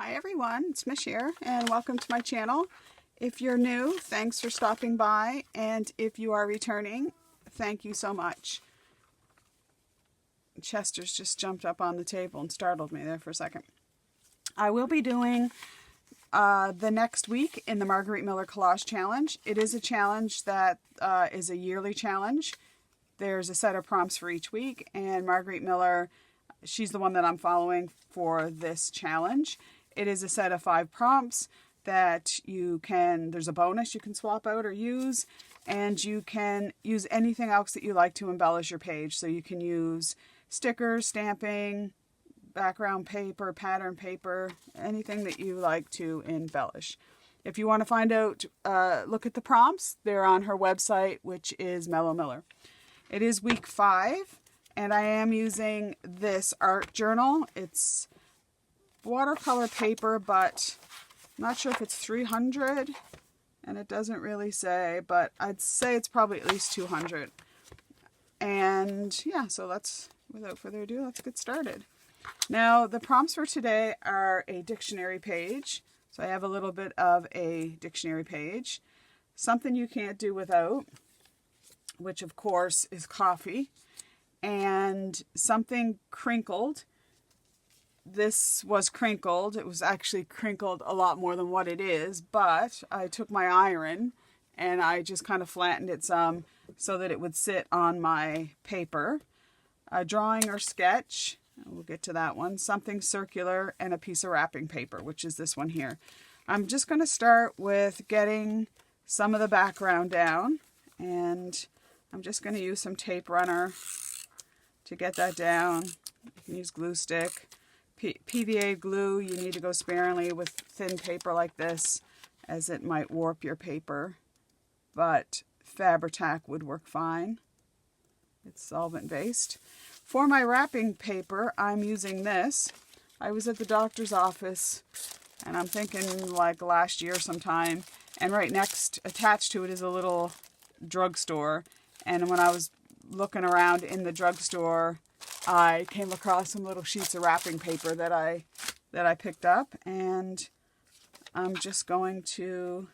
Hi everyone, it's Mish here and welcome to my channel. If you're new, thanks for stopping by, and if you are returning, thank you so much. Chester's just jumped up on the table and startled me there for a second. I will be doing the next week in the Margarete Miller Collage Challenge. It is a challenge that is a yearly challenge. There's a set of prompts for each week, and Margarete Miller, she's the one that I'm following for this challenge. It is a set of 5 prompts that you can, there's a bonus you can swap out or use, and you can use anything else that you like to embellish your page. So you can use stickers, stamping, background paper, pattern paper, anything that you like to embellish. If you want to find out, look at the prompts, they're on her website, which is Mellow Miller. It is week 5, and I am using this art journal. It's watercolor paper, but I'm not sure if it's 300, and it doesn't really say, but I'd say it's probably at least 200. And yeah, so without further ado, let's get started. Now, the prompts for today are a dictionary page. So I have a little bit of a dictionary page. Something you can't do without, which of course is coffee, and something crinkled. This was crinkled. It was actually crinkled a lot more than what it is, but I took my iron and I just kind of flattened it some so that it would sit on my paper. A drawing or sketch, we'll get to that one, something circular, and a piece of wrapping paper, which is this one here. I'm just going to start with getting some of the background down, and I'm just going to use some tape runner to get that down. You can use glue stick. PVA glue, you need to go sparingly with thin paper like this, as it might warp your paper, but Fabri-Tac would work fine. It's solvent based. For my wrapping paper, I'm using this. I was at the doctor's office, and I'm thinking like last year sometime, and right next, attached to it, is a little drugstore, and when I was looking around in the drugstore, I came across some little sheets of wrapping paper that I picked up, and I'm just going to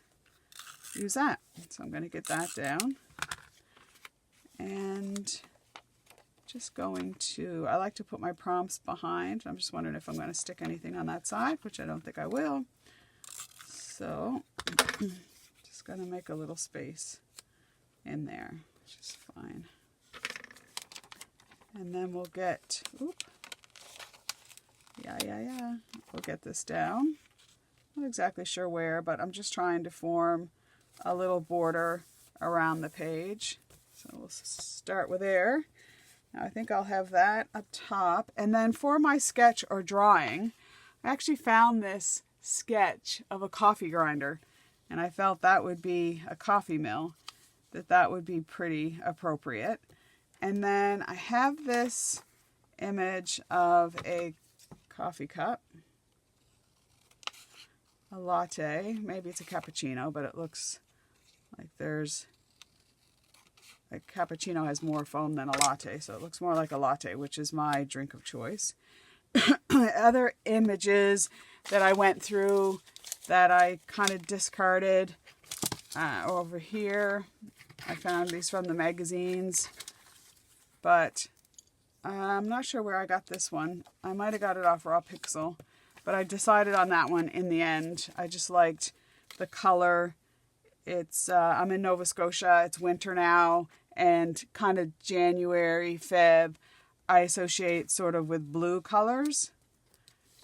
use that. So I'm going to get that down, and just going to, I like to put my prompts behind. I'm just wondering if I'm going to stick anything on that side, which I don't think I will. So just going to make a little space in there, which is fine. And then we'll get, we'll get this down. Not exactly sure where, but I'm just trying to form a little border around the page. So we'll start with there. Now I think I'll have that up top. And then for my sketch or drawing, I actually found this sketch of a coffee grinder, and I felt that would be a coffee mill, that would be pretty appropriate. And then I have this image of a coffee cup, a latte, maybe it's a cappuccino, but it looks like there's, a cappuccino has more foam than a latte, so it looks more like a latte, which is my drink of choice. Other images that I went through that I kind of discarded, over here, I found these from the magazines. But I'm not sure where I got this one. I might have got it off Raw Pixel, but I decided on that one in the end. I just liked the color. It's I'm in Nova Scotia. It's winter now, and kind of January, Feb, I associate sort of with blue colors.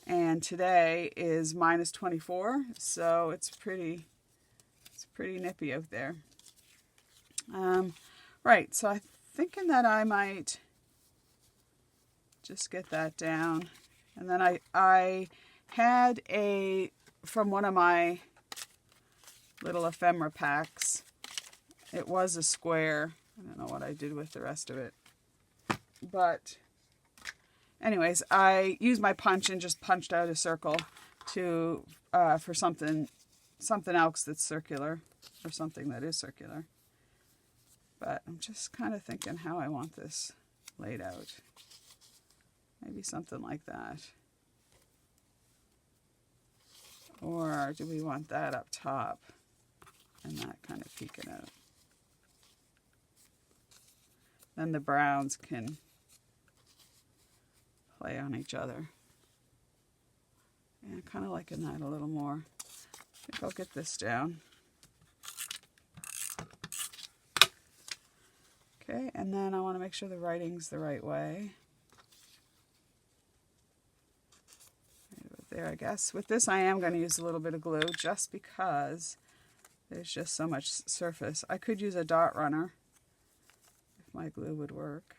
And today is -24, so it's pretty nippy out there. Right, so I'm thinking that I might just get that down. And then I had from one of my little ephemera packs, it was a square. I don't know what I did with the rest of it. But anyways, I used my punch and just punched out a circle to for something else that's circular, or something that is circular. But I'm just kind of thinking how I want this laid out. Maybe something like that. Or do we want that up top and that kind of peeking out? Then the browns can play on each other. And kind of liking that a little more. I think I'll get this down. Okay, and then I want to make sure the writing's the right way. Right about there, I guess. With this, I am going to use a little bit of glue just because there's just so much surface. I could use a dot runner if my glue would work.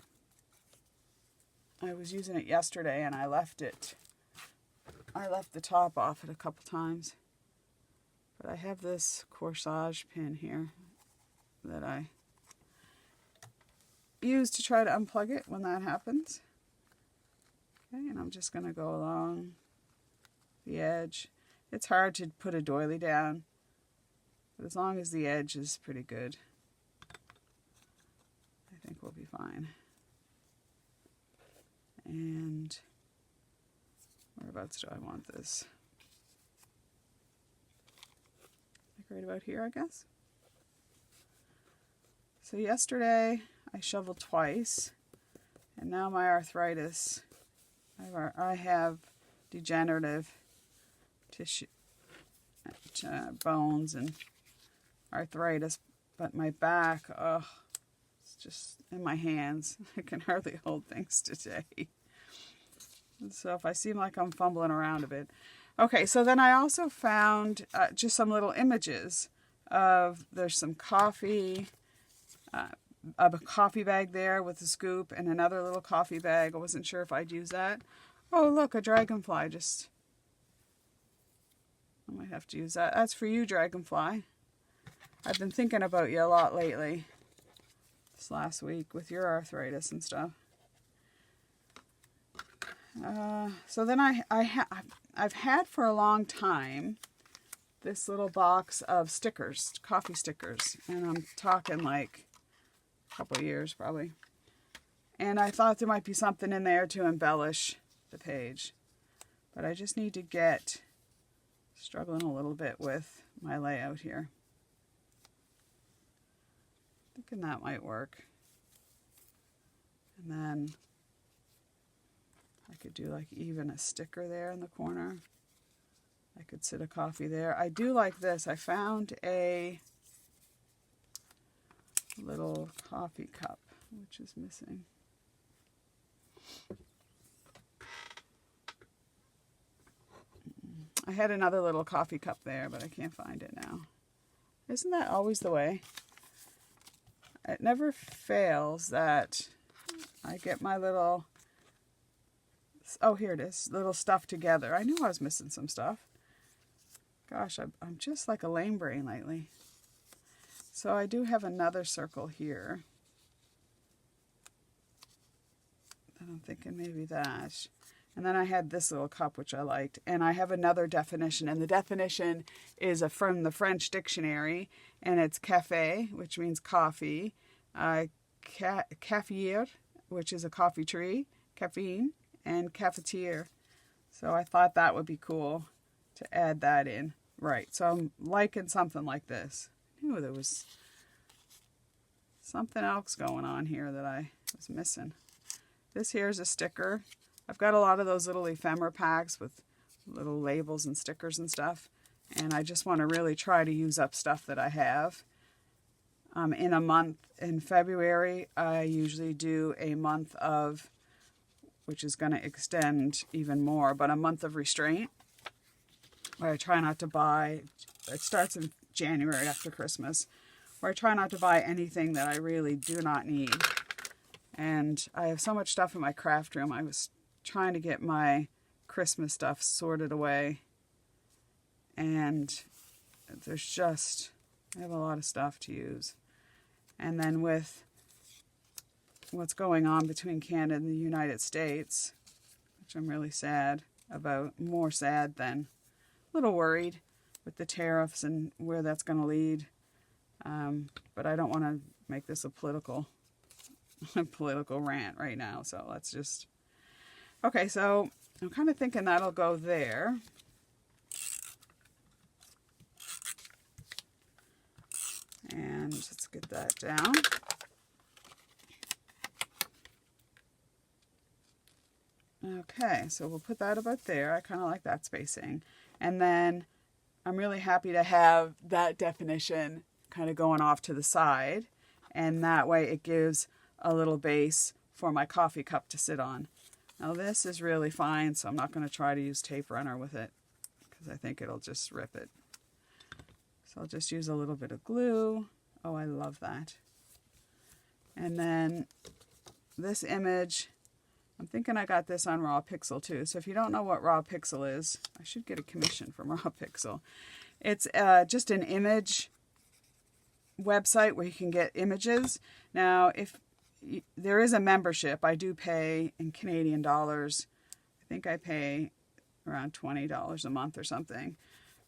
I was using it yesterday and I left the top off it a couple times. But I have this corsage pin here that I use to try to unplug it when that happens. Okay, and I'm just going to go along the edge. It's hard to put a doily down, but as long as the edge is pretty good, I think we'll be fine. And whereabouts do I want this? Like right about here, I guess. So yesterday I shoveled twice, and now my arthritis, I have degenerative tissue, bones and arthritis, but my back, oh, it's just in my hands. I can hardly hold things today. So if I seem like I'm fumbling around a bit. Okay, so then I also found just some little images of, there's some coffee, a coffee bag there with a scoop and another little coffee bag. I wasn't sure if I'd use that. Oh, look, a dragonfly just... I might have to use that. That's for you, dragonfly. I've been thinking about you a lot lately. This last week with your arthritis and stuff. So then I've had for a long time this little box of stickers, coffee stickers, and I'm talking like a couple of years probably. And I thought there might be something in there to embellish the page, but I just need to get struggling a little bit with my layout here. Thinking that might work. And then I could do like even a sticker there in the corner. I could sit a coffee there. I do like this. I found a little coffee cup, which is missing. I had another little coffee cup there, but I can't find it now. Isn't that always the way? It never fails that I get my little... Oh, here it is. Little stuff together. I knew I was missing some stuff. Gosh, I'm just like a lame brain lately. So I do have another circle here. And I'm thinking maybe that. And then I had this little cup, which I liked. And I have another definition. And the definition is from the French dictionary. And it's café, which means coffee. Cafetière, which is a coffee tree. Caffeine. And cafetière. So I thought that would be cool to add that in. Right. So I'm liking something like this. I knew there was something else going on here that I was missing. This here is a sticker. I've got a lot of those little ephemera packs with little labels and stickers and stuff. And I just want to really try to use up stuff that I have. In a month, in February, I usually do a month of, which is going to extend even more, but a month of restraint, where I try not to buy, it starts in January after Christmas, where I try not to buy anything that I really do not need. And I have so much stuff in my craft room. I was trying to get my Christmas stuff sorted away. And there's just, I have a lot of stuff to use. And then with what's going on between Canada and the United States, which I'm really sad about, more sad than a little worried with the tariffs and where that's going to lead. But I don't want to make this a political rant right now. So let's just... Okay, so I'm kind of thinking that'll go there. get that down. Okay, so we'll put that about there. I kind of like that spacing. And then I'm really happy to have that definition kind of going off to the side. And that way it gives a little base for my coffee cup to sit on. Now this is really fine, so I'm not going to try to use tape runner with it because I think it'll just rip it. So I'll just use a little bit of glue. Oh, I love that. And then this image, I'm thinking I got this on Raw Pixel too. So if you don't know what Raw Pixel is, I should get a commission from Raw Pixel. It's just an image website where you can get images. Now, if there is a membership, I do pay in Canadian dollars. I think I pay around $20 a month or something.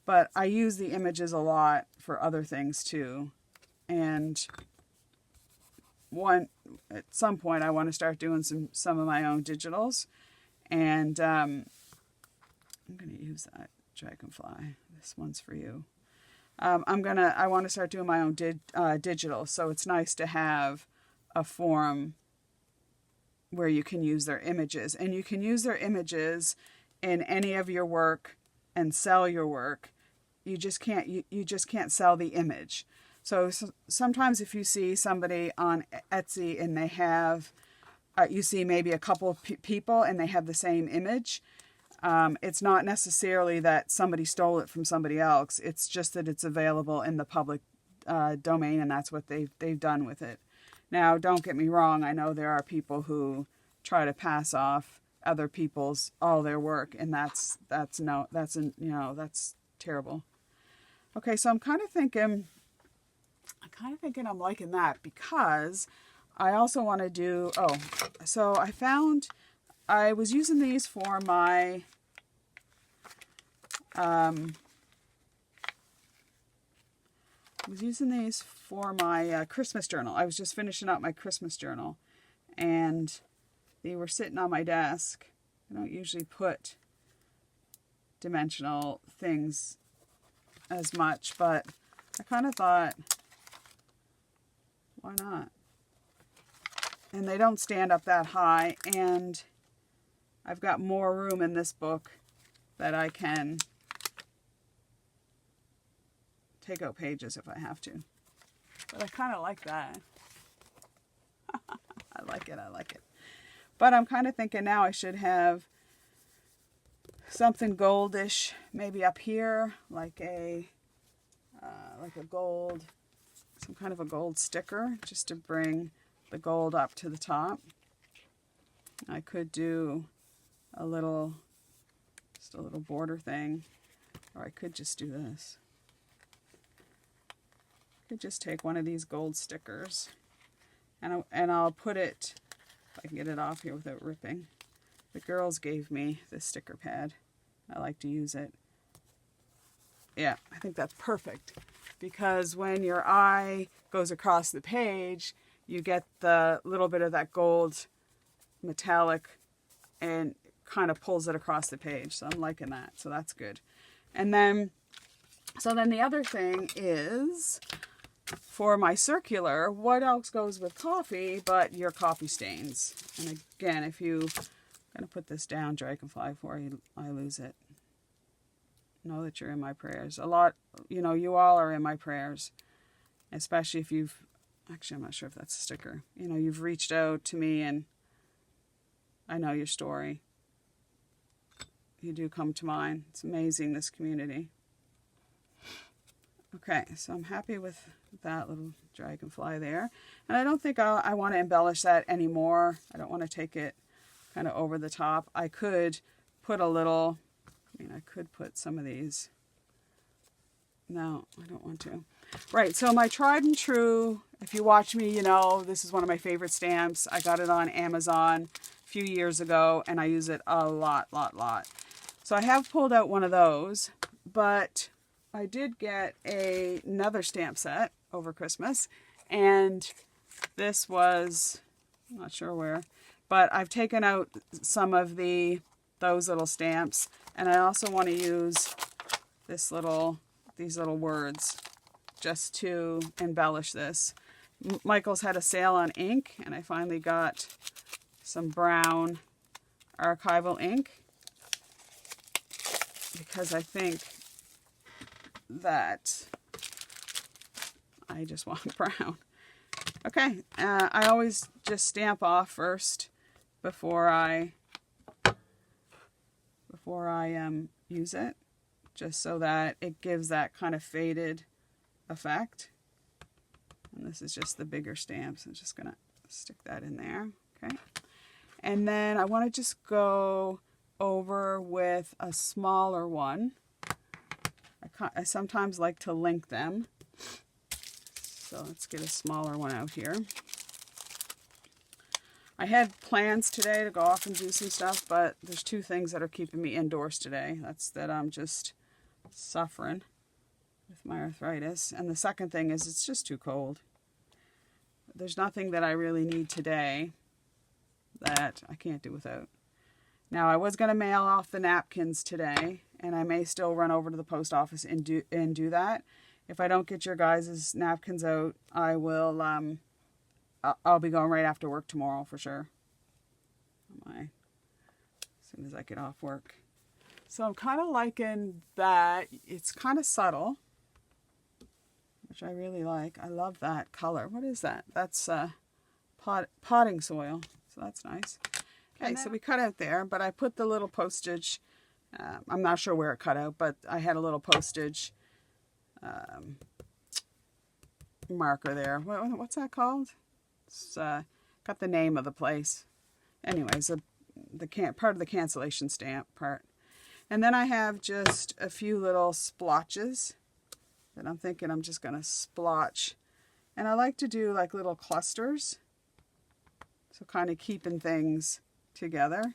But I use the images a lot for other things too. And at some point I want to start doing some of my own digitals. And I'm going to use that dragonfly. This one's for you. I want to start doing my own digital. So it's nice to have a forum where you can use their images. And you can use their images in any of your work and sell your work. You just can't sell the image. So sometimes if you see somebody on Etsy and they have, you see maybe a couple of people and they have the same image, it's not necessarily that somebody stole it from somebody else. It's just that it's available in the public domain, and that's what they've done with it. Now, don't get me wrong. I know there are people who try to pass off other people's all their work, and that's terrible. Okay, so I'm kind of thinking I'm liking that because I also want to do, so I was using these for my, Christmas journal. I was just finishing up my Christmas journal, and they were sitting on my desk. I don't usually put dimensional things as much, but I kind of thought, why not? And they don't stand up that high, and I've got more room in this book that I can take out pages if I have to. But I kind of like that. I like it. But I'm kind of thinking now I should have something goldish maybe up here, like a gold, some kind of a gold sticker, just to bring the gold up to the top. I could do just a little border thing, or I could just do this. I could just take one of these gold stickers, and I'll put it, if I can get it off here without ripping. The girls gave me this sticker pad. I like to use it. Yeah, I think that's perfect, because when your eye goes across the page, you get the little bit of that gold metallic and kind of pulls it across the page. So I'm liking that. So that's good. And then, the other thing is, for my circular, what else goes with coffee but your coffee stains? And again, if I'm going to put this down, Dragonfly, before I lose it. Know that you're in my prayers. A lot, you all are in my prayers. Especially if actually I'm not sure if that's a sticker. You've reached out to me and I know your story. You do come to mind. It's amazing, this community. Okay, so I'm happy with that little dragonfly there. And I don't think I want to embellish that anymore. I don't want to take it kind of over the top. I could put I could put some of these. No, I don't want to. Right, so my tried and true, if you watch me, this is one of my favorite stamps. I got it on Amazon a few years ago, and I use it a lot. So I have pulled out one of those, but I did get another stamp set over Christmas, and this was, I'm not sure where, but I've taken out some of those little stamps, and I also want to use these little words just to embellish this. Michael's had a sale on ink, and I finally got some brown archival ink because I think that I just want brown. Okay, I always just stamp off first before I use it, just so that it gives that kind of faded effect. And this is just the bigger stamps. I'm just gonna stick that in there. Okay, and then I want to just go over with a smaller one. I sometimes like to link them. So let's get a smaller one out here. I had plans today to go off and do some stuff, but there's two things that are keeping me indoors today. That's that I'm just suffering with my arthritis. And the second thing is it's just too cold. There's nothing that I really need today that I can't do without. Now, I was going to mail off the napkins today, and I may still run over to the post office and do that. If I don't get your guys' napkins out, I will, I'll be going right after work tomorrow for sure. As soon as I get off work. So I'm kind of liking that. It's kind of subtle, which I really like. I love that color. What is that? That's potting soil. So that's nice. Okay, so we cut out there, but I put the little postage. I'm not sure where it cut out, but I had a little postage marker there. What's that called? It's got the name of the place. Anyways, part of the cancellation stamp part. And then I have just a few little splotches that I'm thinking I'm just going to splotch. And I like to do like little clusters. So kind of keeping things together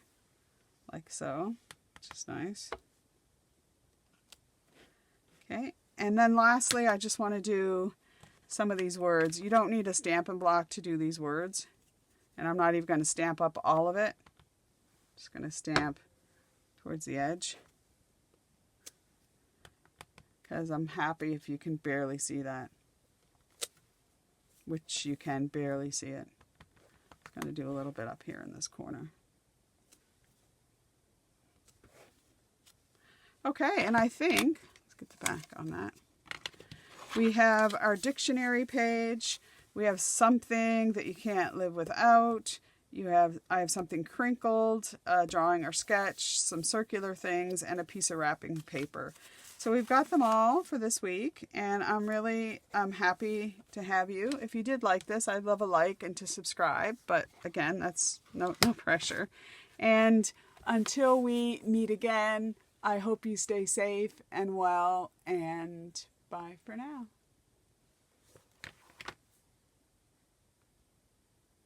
like so, which is nice. Okay, and then lastly, I just want to do some of these words. You don't need a Stampin' Block to do these words, and I'm not even going to stamp up all of it. Just going to stamp towards the edge because I'm happy if you can barely see that, which you can barely see it. I'm going to do a little bit up here in this corner. Okay, and I think, let's get the back on that. We have our dictionary page. We have something that you can't live without. I have something crinkled, drawing or sketch, some circular things, and a piece of wrapping paper. So we've got them all for this week, and I'm happy to have you. If you did like this, I'd love a like and to subscribe, but again, that's no pressure. And until we meet again, I hope you stay safe and well, and bye for now.